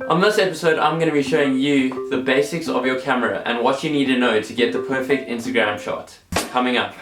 On this episode, I'm going to be showing you the basics of your camera and what you need to know to get the perfect Instagram shot. Coming up.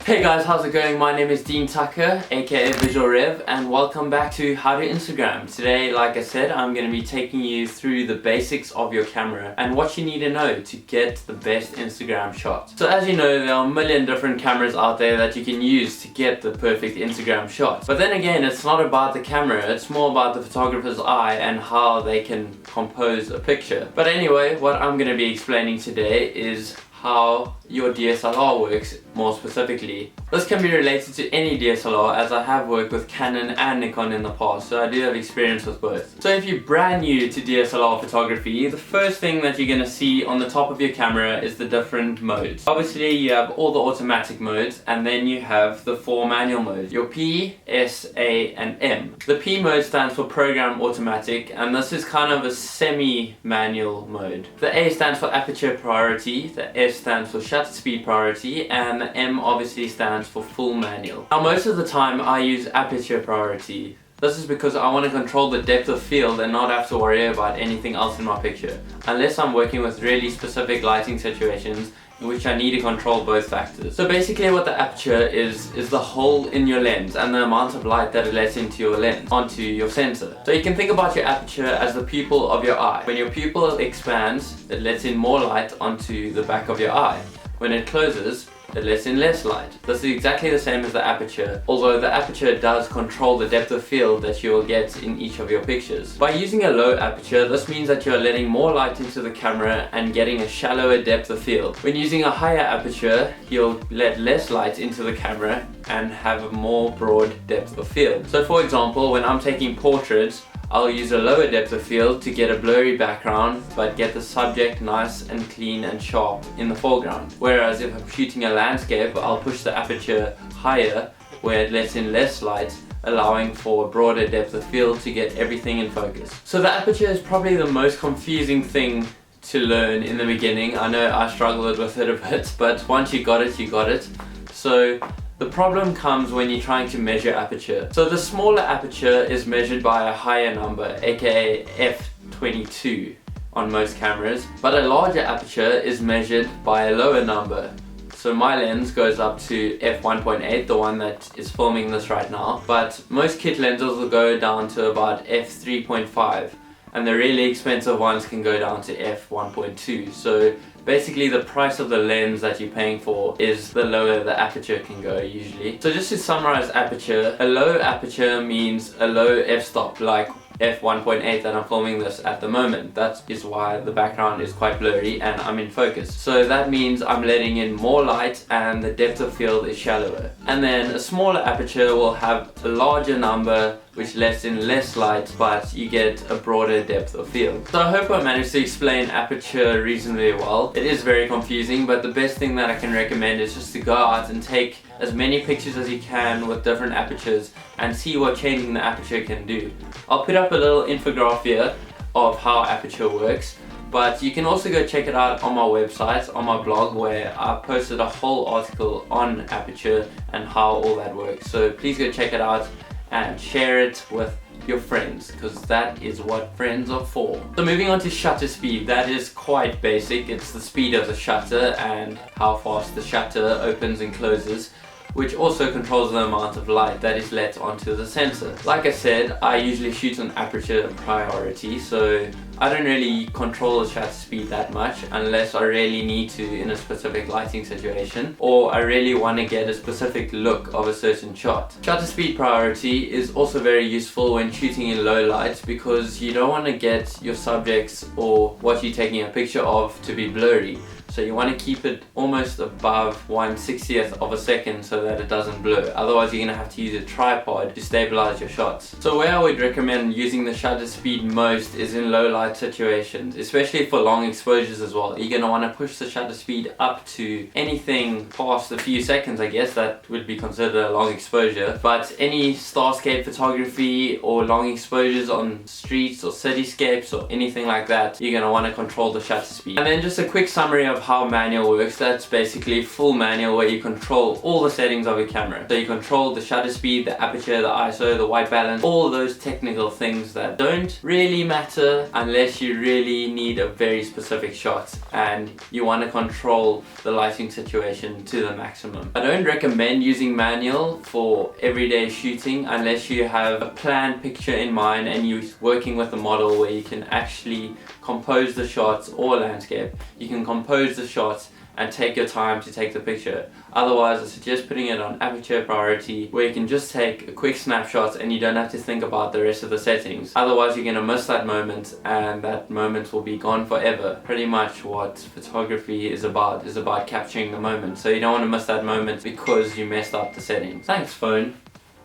Hey guys, how's it going? My name is Dean Tucker, aka Visual Rev, and welcome back to How to Instagram. Today, like I said, I'm going to be taking you through the basics of your camera and what you need to know to get the best Instagram shot. So as you know, there are a million different cameras out there that you can use to get the perfect Instagram shot. But then again, it's not about the camera, it's more about the photographer's eye and how they can compose a picture. But anyway, what I'm going to be explaining today is how your DSLR works more specifically. This can be related to any DSLR, as I have worked with Canon and Nikon in the past, so I do have experience with both. So if you're brand new to DSLR photography, the first thing that you're going to see on the top of your camera is the different modes. Obviously you have all the automatic modes, and then you have the 4 manual modes, your P, S, A and M. The P mode stands for program automatic, and this is kind of a semi-manual mode. The A stands for aperture priority, the S stands for shutter speed priority, and the M obviously stands for full manual. Now most of the time I use aperture priority. This is because I want to control the depth of field and not have to worry about anything else in my picture, unless I'm working with really specific lighting situations in which I need to control both factors. So basically what the aperture is the hole in your lens and the amount of light that it lets into your lens, onto your sensor. So you can think about your aperture as the pupil of your eye. When your pupil expands, it lets in more light onto the back of your eye. When it closes, it lets in less light. This is exactly the same as the aperture, although the aperture does control the depth of field that you will get in each of your pictures. By using a low aperture, this means that you're letting more light into the camera and getting a shallower depth of field. When using a higher aperture, you'll let less light into the camera and have a more broad depth of field. So for example, when I'm taking portraits, I'll use a lower depth of field to get a blurry background but get the subject nice and clean and sharp in the foreground. Whereas if I'm shooting a landscape, I'll push the aperture higher where it lets in less light, allowing for a broader depth of field to get everything in focus. So the aperture is probably the most confusing thing to learn in the beginning. I know I struggled with it a bit, but once you got it, you got it. So the problem comes when you're trying to measure aperture. So the smaller aperture is measured by a higher number, aka f22 on most cameras, but a larger aperture is measured by a lower number. So my lens goes up to f1.8, the one that is filming this right now, but most kit lenses will go down to about f3.5, and the really expensive ones can go down to f1.2. So basically the price of the lens that you're paying for is the lower the aperture can go usually. So just to summarize aperture, a low aperture means a low f-stop, like f1.8 that I'm filming this at the moment. That is why the background is quite blurry and I'm in focus. So that means I'm letting in more light and the depth of field is shallower. And then a smaller aperture will have a larger number which lets in less light, but you get a broader depth of field. So I hope I managed to explain aperture reasonably well. It is very confusing, but the best thing that I can recommend is just to go out and take as many pictures as you can with different apertures and see what changing the aperture can do. I'll put up a little infograph here of how aperture works, but you can also go check it out on my website, on my blog, where I posted a whole article on aperture and how all that works. So please go check it out and share it with your friends, because that is what friends are for. So moving on to shutter speed, that is quite basic. It's the speed of the shutter and how fast the shutter opens and closes, which also controls the amount of light that is let onto the sensor. Like I said, I usually shoot on aperture priority, so I don't really control the shutter speed that much unless I really need to in a specific lighting situation, or I really want to get a specific look of a certain shot. Shutter speed priority is also very useful when shooting in low light, because you don't want to get your subjects or what you're taking a picture of to be blurry. So you want to keep it almost above 1/60th of a second so that it doesn't blur. Otherwise you're going to have to use a tripod to stabilize your shots. So where I would recommend using the shutter speed most is in low light situations, especially for long exposures as well. You're going to want to push the shutter speed up to anything past a few seconds, I guess that would be considered a long exposure. But any starscape photography or long exposures on streets or cityscapes or anything like that, you're going to want to control the shutter speed. And then just a quick summary of how manual works, that's basically full manual where you control all the settings of your camera. So you control the shutter speed, the aperture, the ISO, the white balance, all those technical things that don't really matter unless you really need a very specific shot and you want to control the lighting situation to the maximum. I don't recommend using manual for everyday shooting unless you have a planned picture in mind and you're working with a model where you can actually compose the shots, or landscape. You can compose the shots and take your time to take the picture. Otherwise, I suggest putting it on aperture priority where you can just take a quick snapshot and you don't have to think about the rest of the settings. Otherwise, you're gonna miss that moment and that moment will be gone forever. Pretty much what photography is about capturing the moment. So you don't want to miss that moment because you messed up the settings. Thanks, phone.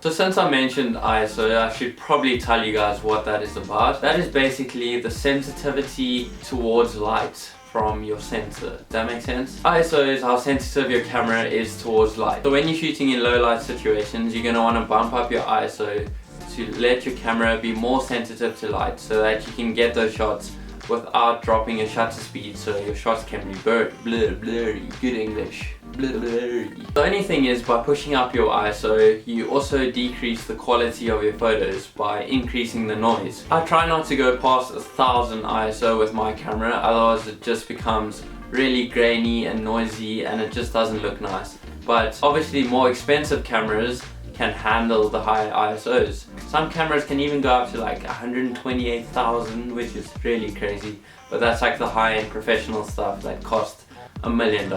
So since I mentioned ISO, I should probably tell you guys what that is about. That is basically the sensitivity towards light from your sensor. Does that make sense? ISO is how sensitive your camera is towards light. So when you're shooting in low light situations, you're going to want to bump up your ISO to let your camera be more sensitive to light so that you can get those shots without dropping your shutter speed, so your shots can be blurry, good English. Blurry. The only thing is, by pushing up your ISO, you also decrease the quality of your photos by increasing the noise. I try not to go past 1000 ISO with my camera, otherwise it just becomes really grainy and noisy and it just doesn't look nice. But obviously more expensive cameras can handle the high ISOs. Some cameras can even go up to like 128,000, which is really crazy. But that's like the high-end professional stuff that cost $1 million.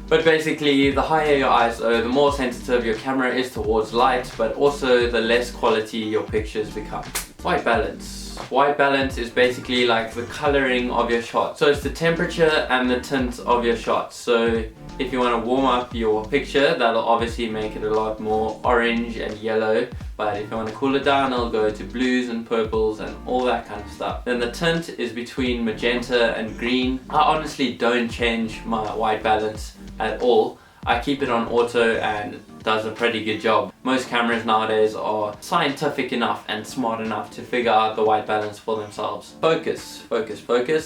But basically, the higher your ISO, the more sensitive your camera is towards light, but also the less quality your pictures become. White balance. White balance is basically like the coloring of your shot. So it's the temperature and the tint of your shot. So if you want to warm up your picture, that'll obviously make it a lot more orange and yellow. But if you want to cool it down, it'll go to blues and purples and all that kind of stuff. Then the tint is between magenta and green. I honestly don't change my white balance at all. I keep it on auto and it does a pretty good job. Most cameras nowadays are scientific enough and smart enough to figure out the white balance for themselves. Focus.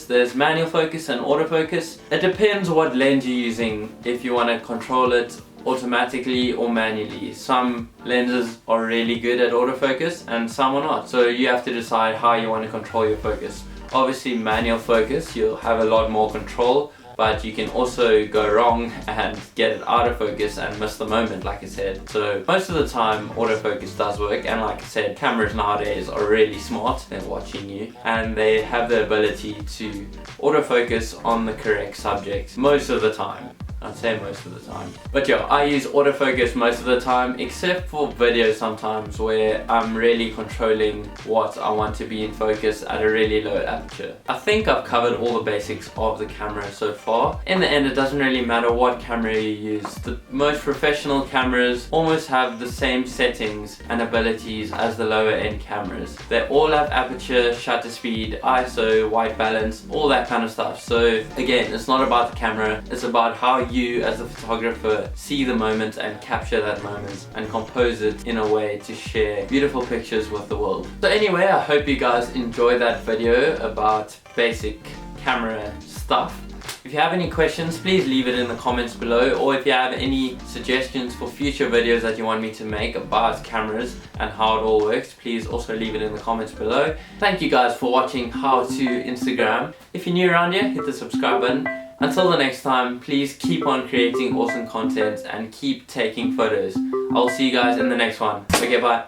There's manual focus and autofocus. It depends what lens you're using if you want to control it automatically or manually. Some lenses are really good at autofocus and some are not. So you have to decide how you want to control your focus. Obviously manual focus, you'll have a lot more control, but you can also go wrong and get it out of focus and miss the moment, like I said. So most of the time autofocus does work, and like I said, cameras nowadays are really smart. They're watching you and they have the ability to autofocus on the correct subject most of the time. I'd say most of the time. But yeah, I use autofocus most of the time, except for videos sometimes where I'm really controlling what I want to be in focus at a really low aperture. I think I've covered all the basics of the camera so far. In the end, it doesn't really matter what camera you use. The most professional cameras almost have the same settings and abilities as the lower end cameras. They all have aperture, shutter speed, ISO, white balance, all that kind of stuff. So again, it's not about the camera, it's about how you as a photographer see the moment and capture that moment and compose it in a way to share beautiful pictures with the world. So anyway, I hope you guys enjoyed that video about basic camera stuff. If you have any questions, please leave it in the comments below, or if you have any suggestions for future videos that you want me to make about cameras and how it all works, please also leave it in the comments below. Thank you guys for watching How to Instagram. If you're new around here, hit the subscribe button. Until the next time, please keep on creating awesome content and keep taking photos. I'll see you guys in the next one. Okay, bye.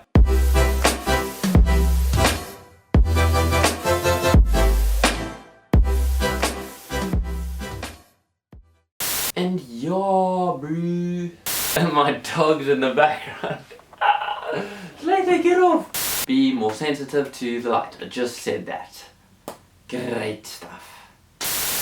And yeah, bro. And my dog's in the background. Later, get off. Be more sensitive to the light. I just said that. Great stuff.